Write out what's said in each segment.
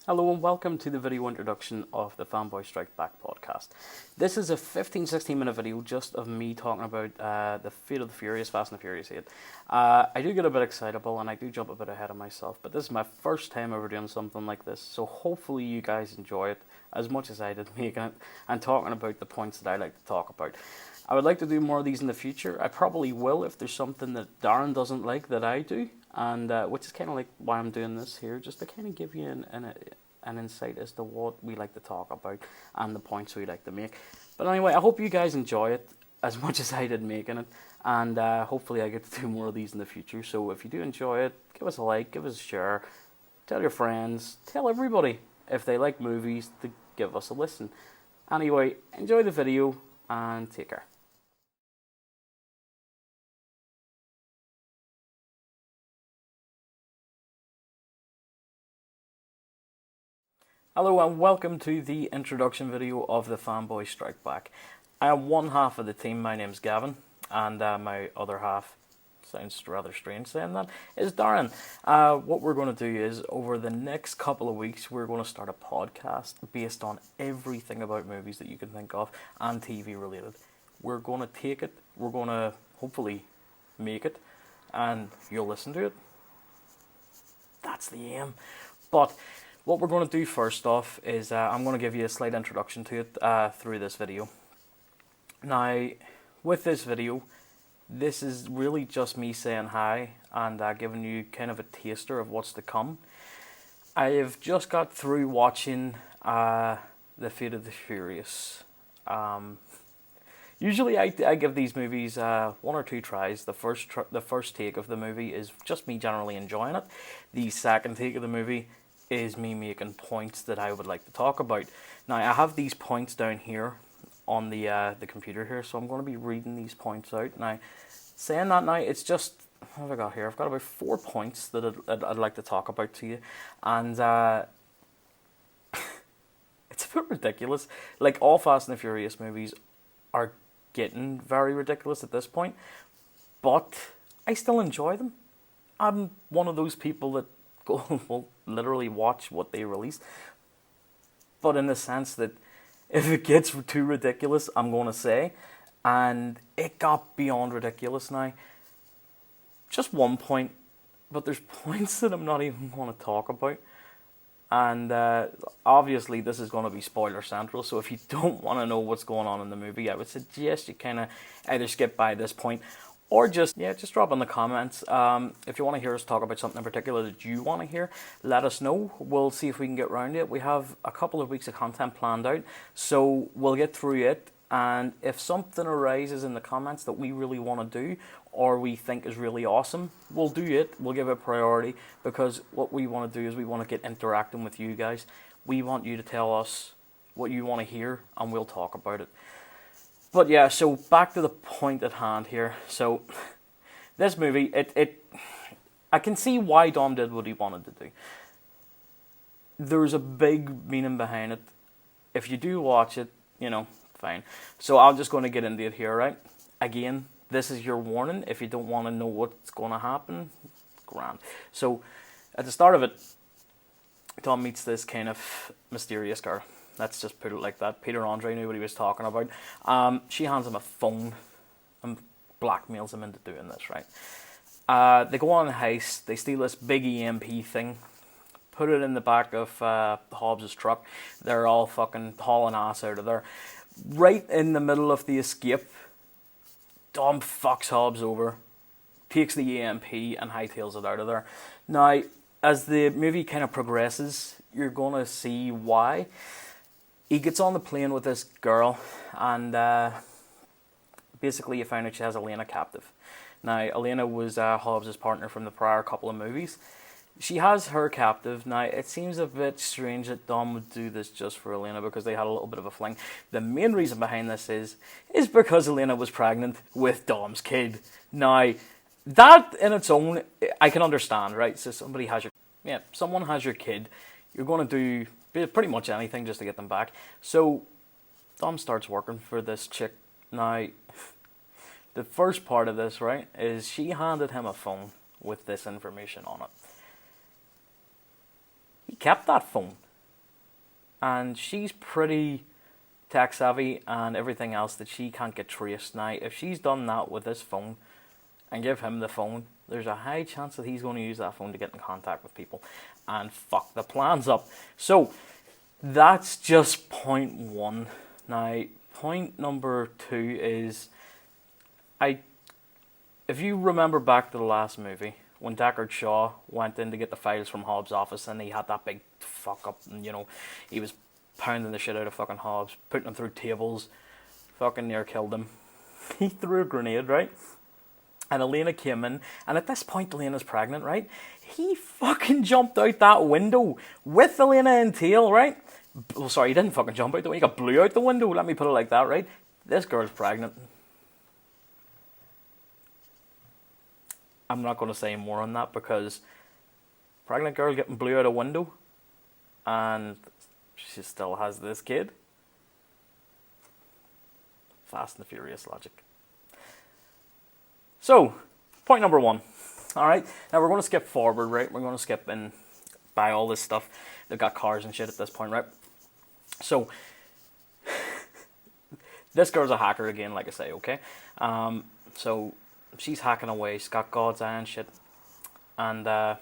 Hello and welcome to the video introduction of the Fanboys Strike Back Podcast. This is a 15-16 minute video just of me talking about the Fate of the Furious, Fast and the Furious 8. I do get a bit excitable and I do jump a bit ahead of myself, but this is my first time ever doing something like this, so hopefully you guys enjoy it as much as I did making it and talking about the points that I like to talk about. I would like to do more of these in the future. I probably will if there's something that Darren doesn't like that I do. And which is kind of like why I'm doing this here, just to kind of give you an insight as to what we like to talk about and the points we like to make. But anyway, I hope you guys enjoy it as much as I did making it, and hopefully I get to do more of these in the future. So if you do enjoy it, give us a like, give us a share, tell your friends, tell everybody if they like movies to give us a listen. Anyway, enjoy the video and take care. Hello and welcome to the introduction video of the Fanboys Strike Back. I am one half of the team, my name's Gavin, and my other half, sounds rather strange saying that, is Darren. What we're going to do is, over the next couple of weeks, we're going to start a podcast based on everything about movies that you can think of and TV related. We're going to take it, we're going to hopefully make it, and you'll listen to it. That's the aim. But what we're going to do first off is I'm going to give you a slight introduction to it through this video. Now, with this video, this is really just me saying hi and giving you kind of a taster of what's to come. I have just got through watching the Fate of the Furious. Usually I give these movies one or two tries. The first take of the movie is just me generally enjoying it. The second take of the movie is me making points that I would like to talk about. Now, I have these points down here on the computer here, so I'm going to be reading these points out. Now, saying that now, it's just, what have I got here? I've got about 4 points that I'd like to talk about to you, and it's a bit ridiculous. Like, all Fast and the Furious movies are getting very ridiculous at this point, but I still enjoy them. I'm one of those people that will literally watch what they release, but in the sense that if it gets too ridiculous, I'm going to say, and it got beyond ridiculous now. Just one point, but there's points that I'm not even going to talk about, and obviously this is going to be spoiler central, so if you don't want to know what's going on in the movie, I would suggest you kind of either skip by this point or just drop in the comments. If you want to hear us talk about something in particular that you want to hear, let us know. We'll see if we can get around it. We have a couple of weeks of content planned out, so we'll get through it. And if something arises in the comments that we really want to do or we think is really awesome, we'll do it. We'll give it priority, because what we want to do is we want to get interacting with you guys. We want you to tell us what you want to hear and we'll talk about it. But yeah, so back to the point at hand here. So this movie, I can see why Dom did what he wanted to do. There's a big meaning behind it. If you do watch it, fine. So I'm just going to get into it here, right? Again, this is your warning. If you don't want to know what's going to happen, grand. So at the start of it, Dom meets this kind of mysterious girl. Let's just put it like that. Peter Andre knew what he was talking about. She hands him a phone and blackmails him into doing this, right? They go on a heist. They steal this big EMP thing, put it in the back of Hobbs' truck. They're all fucking hauling ass out of there. Right in the middle of the escape, Dom fucks Hobbs over, takes the EMP and hightails it out of there. Now, as the movie kind of progresses, you're going to see why. He gets on the plane with this girl, and basically you find out she has Elena captive. Now, Elena was Hobbs' partner from the prior couple of movies. She has her captive. Now, it seems a bit strange that Dom would do this just for Elena, because they had a little bit of a fling. The main reason behind this is because Elena was pregnant with Dom's kid. Now, that in its own, I can understand, right? So someone has your kid. You're going to do pretty much anything just to get them back. So Dom starts working for this chick. Now, the first part of this, right, is she handed him a phone with this information on it. He kept that phone. and she's pretty tech savvy and everything else that she can't get traced. Now, if she's done that with this phone and give him the phone, there's a high chance that he's going to use that phone to get in contact with people and fuck the plans up. So, that's just point one. Now, point number two is, if you remember back to the last movie, when Deckard Shaw went in to get the files from Hobbs' office and he had that big fuck up and, he was pounding the shit out of fucking Hobbs, putting him through tables, fucking near killed him. He threw a grenade, right? And Elena came in, and at this point Elena's pregnant, right? He fucking jumped out that window with Elena in tail, right? Well, sorry, he didn't fucking jump out the window, he got blew out the window, let me put it like that, right? This girl's pregnant. I'm not going to say more on that because pregnant girl getting blew out a window and she still has this kid. Fast and the Furious logic. So, point number one. Alright, now we're going to skip forward, right? We're going to skip and buy all this stuff. They've got cars and shit at this point, right? So, this girl's a hacker again, like I say, okay? So, she's hacking away. She's got God's eye and shit. And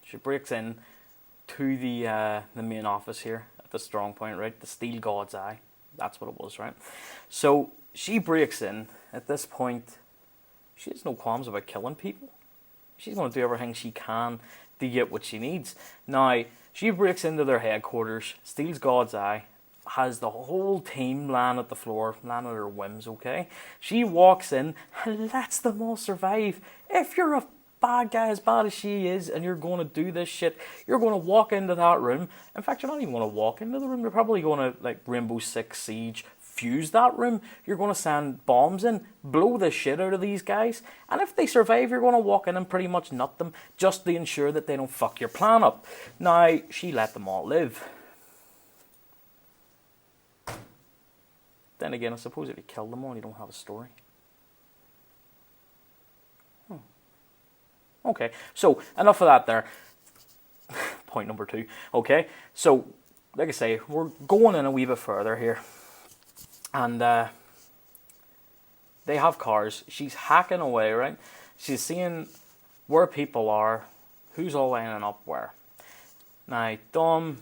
she breaks in to the main office here at the strong point, right? To steal God's eye. That's what it was, right? So, she breaks in. At this point, she has no qualms about killing people. She's going to do everything she can to get what she needs. Now, she breaks into their headquarters, steals God's eye, has the whole team lying at the floor, lying at her whims, okay? She walks in and lets them all survive. If you're a bad guy as bad as she is and you're going to do this shit, you're going to walk into that room. In fact, you're not even going to walk into the room. You're probably going to, like Rainbow Six Siege, fuse that room. You're going to send bombs in, blow the shit out of these guys, and if they survive, you're going to walk in and pretty much nut them just to ensure that they don't fuck your plan up. Now, she let them all live. Then again, I suppose if you kill them all, you don't have a story. Okay, so enough of that there. Point number two. Okay, so like I say, we're going in a wee bit further here. And they have cars. She's hacking away, right? She's seeing where people are, who's all lining up where. Now, Dom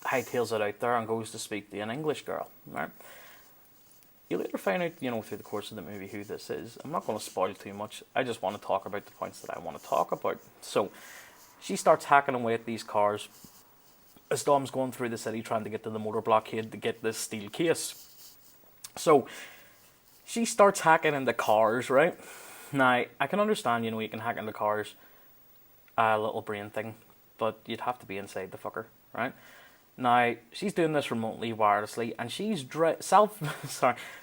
hightails it out there and goes to speak to an English girl, right? You later find out, through the course of the movie who this is. I'm not going to spoil too much. I just want to talk about the points that I want to talk about. So, she starts hacking away at these cars as Dom's going through the city trying to get to the motor blockade to get this steel case. So, she starts hacking into cars, right? Now, I can understand, you can hack into cars, a little brain thing, but you'd have to be inside the fucker, right? Now, she's doing this remotely, wirelessly, and she's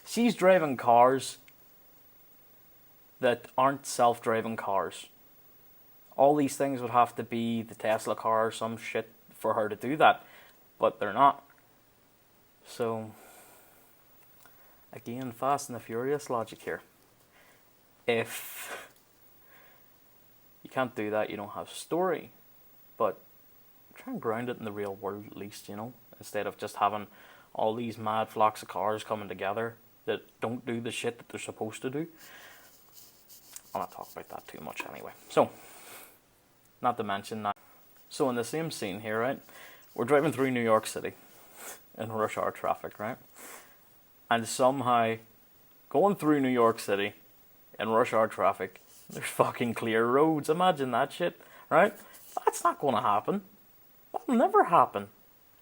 she's driving cars that aren't self-driving cars. All these things would have to be the Tesla car or some shit for her to do that, but they're not. So, again, Fast and the Furious logic here. If you can't do that, you don't have story, but try and ground it in the real world at least, instead of just having all these mad flocks of cars coming together that don't do the shit that they're supposed to do. I'll not talk about that too much anyway. So, not to mention that. So in the same scene here, right, we're driving through New York City in rush hour traffic, right? And somehow, going through New York City in rush hour traffic, there's fucking clear roads. Imagine that shit, right? That's not going to happen. That'll never happen.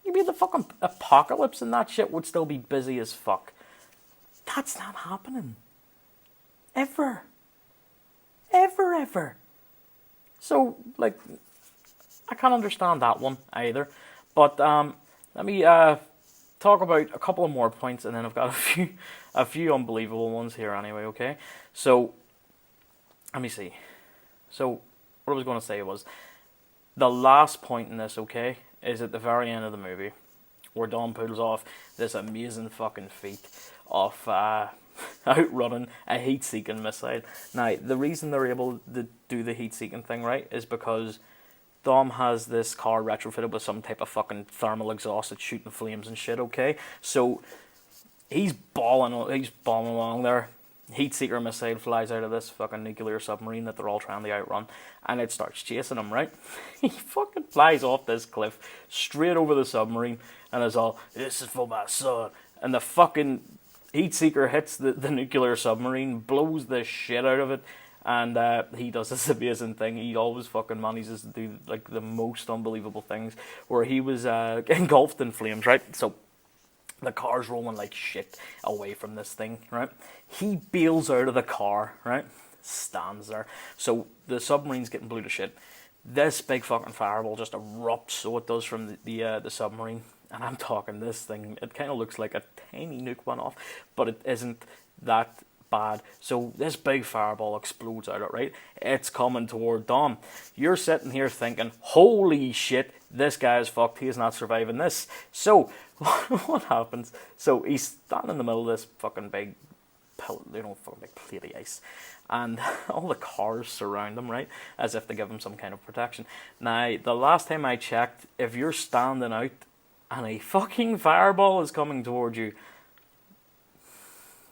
You'd be the fucking apocalypse and that shit would still be busy as fuck. That's not happening. Ever. Ever. So, like, I can't understand that one either. But let me talk about a couple of more points, and then I've got a few unbelievable ones here anyway, okay? So, let me see. So, what I was going to say was, the last point in this, okay, is at the very end of the movie, where Dom pulls off this amazing fucking feat of outrunning a heat-seeking missile. Now, the reason they're able to do the heat-seeking thing, right, is because Dom has this car retrofitted with some type of fucking thermal exhaust that's shooting flames and shit, okay? So he's balling along there. Heat-seeker missile flies out of this fucking nuclear submarine that they're all trying to outrun, and it starts chasing him, right? He fucking flies off this cliff, straight over the submarine, and is all, "This is for my son." And the fucking heat-seeker hits the nuclear submarine, blows the shit out of it, and he does this amazing thing. He always fucking manages to do, like, the most unbelievable things, where he was engulfed in flames, right? So the car's rolling like shit away from this thing, right? He bails out of the car, right? Stands there. So the submarine's getting blew to shit. This big fucking fireball just erupts, so it does, from the submarine. And I'm talking this thing, it kind of looks like a tiny nuke went off, but it isn't that bad. So this big fireball explodes out of it, right? It's coming toward Dom. You're sitting here thinking, holy shit, this guy is fucked. He is not surviving this. So what happens? So he's standing in the middle of this fucking big, fucking big plate of ice, and all the cars surround him, right, as if to give him some kind of protection. Now, the last time I checked, if you're standing out and a fucking fireball is coming toward you,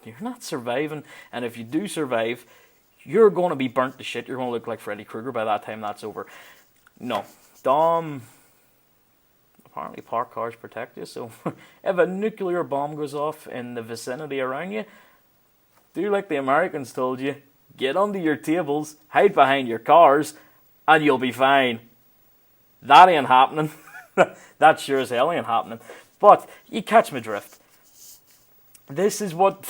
you're not surviving. And if you do survive, you're going to be burnt to shit. You're going to look like Freddy Krueger by that time that's over. No. Dom, apparently parked cars protect you, so if a nuclear bomb goes off in the vicinity around you, do like the Americans told you, get under your tables, hide behind your cars, and you'll be fine. That ain't happening. That sure as hell ain't happening. But you catch my drift. This is what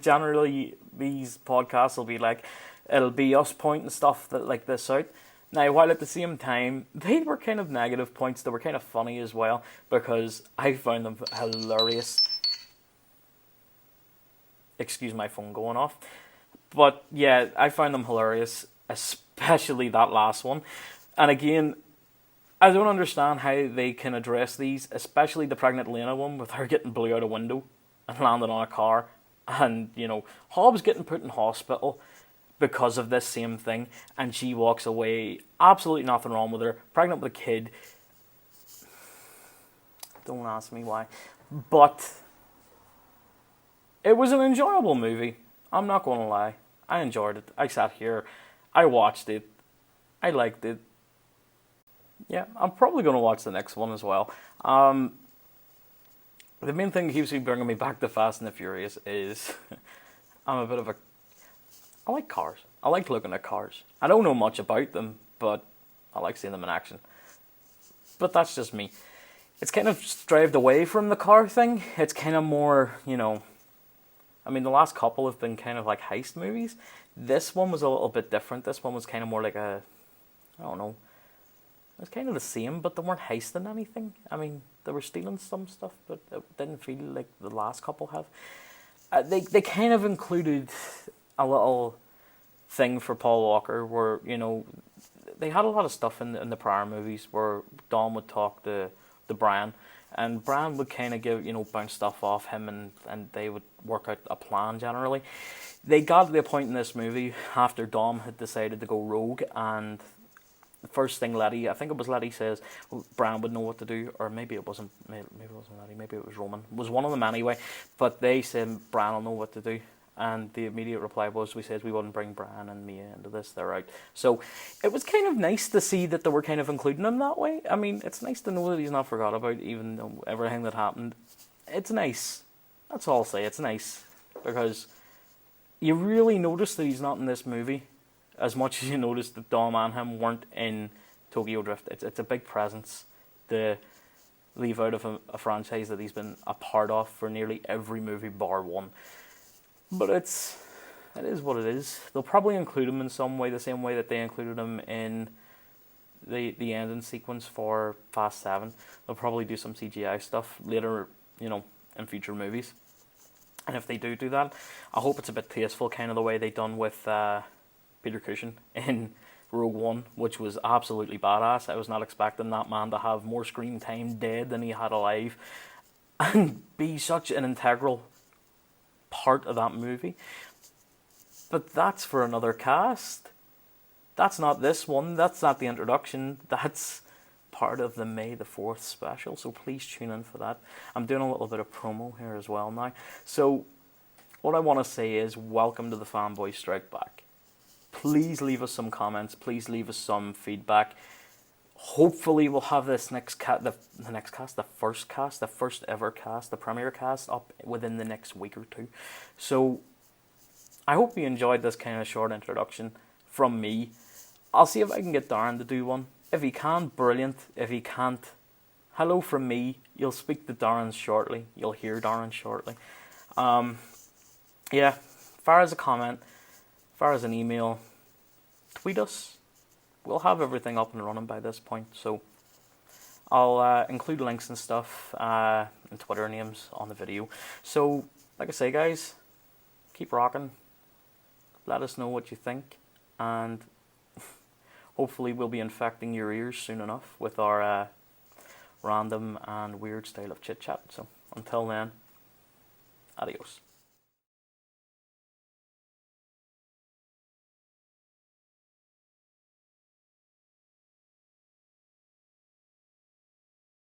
generally these podcasts will be like. It'll be us pointing stuff like this out. Now, while at the same time, they were kind of negative points, they were kind of funny as well, because I found them hilarious. Excuse my phone going off. But yeah, I found them hilarious, especially that last one. And again, I don't understand how they can address these, especially the pregnant Lena one, with her getting blew out a window and landing on a car, and, you know, Hobbs getting put in hospital because of this same thing, and she walks away, absolutely nothing wrong with her, pregnant with a kid. Don't ask me why. But it was an enjoyable movie. I'm not going to lie. I enjoyed it. I sat here, I watched it, I liked it. Yeah, I'm probably going to watch the next one as well. The main thing that keeps me bringing me back to Fast and the Furious is I'm a bit of a... I like cars. I like looking at cars. I don't know much about them, but I like seeing them in action. But that's just me. It's kind of strayed away from the car thing. It's kind of more, you know... I mean, the last couple have been kind of like heist movies. This one was a little bit different. This one was kind of more like a... I don't know. It was kind of the same, but they weren't heisting anything. I mean, they were stealing some stuff, but it didn't feel like the last couple have. They kind of included a little thing for Paul Walker where, you know, they had a lot of stuff in the prior movies where Dom would talk to Brian, and Brian would kind of give, you know, bounce stuff off him, and they would work out a plan generally. They got to the point in this movie after Dom had decided to go rogue, and the first thing Letty, I think it was Letty, says, well, Brian would know what to do, or maybe it wasn't Letty, maybe it was Roman. It was one of them anyway, but they said Brian will know what to do, and the immediate reply was, we said we wouldn't bring Brian and Mia into this, they're out. So it was kind of nice to see that they were kind of including him that way. I mean, it's nice to know that he's not forgot about even though everything that happened. It's nice. That's all I'll say, it's nice, because you really notice that he's not in this movie as much as you notice that Dom and him weren't in Tokyo Drift. It's a big presence to leave out of a franchise that he's been a part of for nearly every movie bar one. But it is what it is. They'll probably include him in some way, the same way that they included him in the ending sequence for Fast 7. They'll probably do some CGI stuff later, you know, in future movies. And if they do that, I hope it's a bit tasteful, kind of the way they done with Peter Cushing in Rogue One, which was absolutely badass. I was not expecting that man to have more screen time dead than he had alive and be such an integral part of that movie. But that's for another cast. That's not this one. That's not the introduction. That's part of the May the 4th special. So please tune in for that. I'm doing a little bit of promo here as well now. So what I want to say is welcome to the Fanboys Strike Back. Please leave us some comments. Please leave us some feedback. Hopefully we'll have this the first ever cast, the premiere cast up within the next week or two. So I hope you enjoyed this kind of short introduction from me. I'll see if I can get Darren to do one. If he can, brilliant. If he can't, hello from me. You'll speak to Darren shortly. You'll hear Darren shortly. Yeah, far as a comment, far as an email, tweet us. We'll have everything up and running by this point. So I'll include links and stuff and Twitter names on the video. So, like I say, guys, keep rocking. Let us know what you think. And hopefully we'll be infecting your ears soon enough with our random and weird style of chit-chat. So until then, adios.